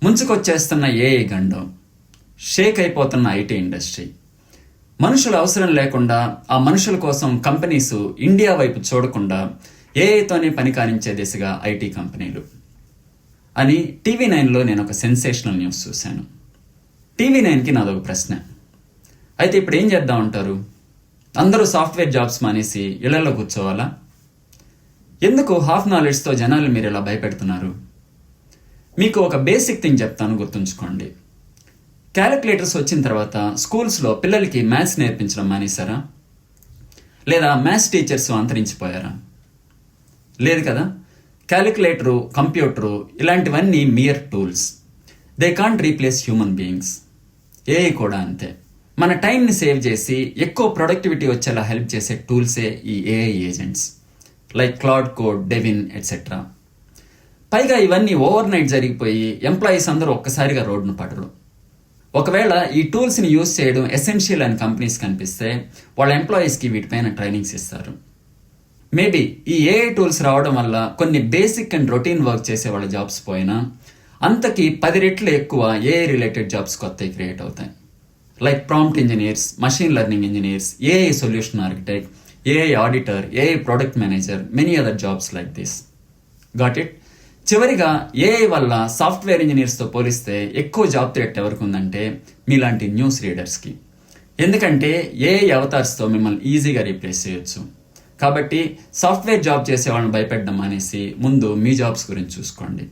ముంచుకొచ్చేస్తున్న AI గండం, షేక్ అయిపోతున్న IT industry, మనుషుల అవసరం లేకుండా ఆ మనుషుల కోసం కంపెనీస్ ఇండియా వైపు చూడకుండా ఏఐతోనే పని కానించే దిశగా ఐటీ కంపెనీలు అని TV9లో నేను ఒక సెన్సేషనల్ న్యూస్ చూశాను. TV9కి నాదొక ప్రశ్న. అయితే ఇప్పుడు ఏం చేద్దాం అంటారు? అందరూ సాఫ్ట్వేర్ జాబ్స్ మానేసి ఇళ్లలో కూర్చోవాలా? ఎందుకు హాఫ్ నాలెడ్జ్తో జనాలు మీరు ఇలా భయపెడుతున్నారు? మీకు ఒక బేసిక్ థింగ్ చెప్తాను, గుర్తుంచుకోండి. క్యాలిక్యులేటర్స్ వచ్చిన తర్వాత స్కూల్స్లో పిల్లలకి మ్యాథ్స్ నేర్పించడం మానేశారా? లేదా మ్యాథ్స్ టీచర్స్ అంతరించిపోయారా? లేదు కదా. క్యాలిక్యులేటరు, కంప్యూటరు ఇలాంటివన్నీ mere tools. They can't replace human beings. AI కూడా అంతే. మన టైంని సేవ్ చేసి ఎక్కువ ప్రొడక్టివిటీ వచ్చేలా హెల్ప్ చేసే టూల్సే ఈ AI agents like Claude Code, Devin etcetera. పైగా ఇవన్నీ ఓవర్ నైట్ జరిగిపోయి ఎంప్లాయీస్ అందరూ ఒక్కసారిగా రోడ్డును పడరు. ఒకవేళ ఈ టూల్స్ని యూజ్ చేయడం ఎసెన్షియల్ అని కంపెనీస్ కనిపిస్తే వాళ్ళ ఎంప్లాయీస్కి వీటిపైన ట్రైనింగ్స్ ఇస్తారు. మేబీ ఈ ఏఐ టూల్స్ రావడం వల్ల కొన్ని బేసిక్ అండ్ రొటీన్ వర్క్ చేసే వాళ్ళ జాబ్స్ పోయినా అంతకి 10 రెట్లు ఎక్కువ ఏఐ రిలేటెడ్ జాబ్స్ కొత్తవి క్రియేట్ అవుతాయి. Like prompt engineers, machine learning engineers, AI solution architect, AI auditor, AI product manager, many other jobs like this. Got it? చివరిగా ఏఐ వల్ల software ఇంజనీర్స్తో పోలిస్తే ఎక్కువ జాబ్ థ్రెట్ ఎవరికి ఉందంటే మీలాంటి న్యూస్ రీడర్స్కి. ఎందుకంటే ఏఐ అవతార్స్తో మిమ్మల్ని ఈజీగా రీప్లేస్ చేయొచ్చు. కాబట్టి సాఫ్ట్వేర్ జాబ్ చేసే వాళ్ళని భయపెట్టడం మానేసి ముందు మీ జాబ్స్ గురించి చూసుకోండి.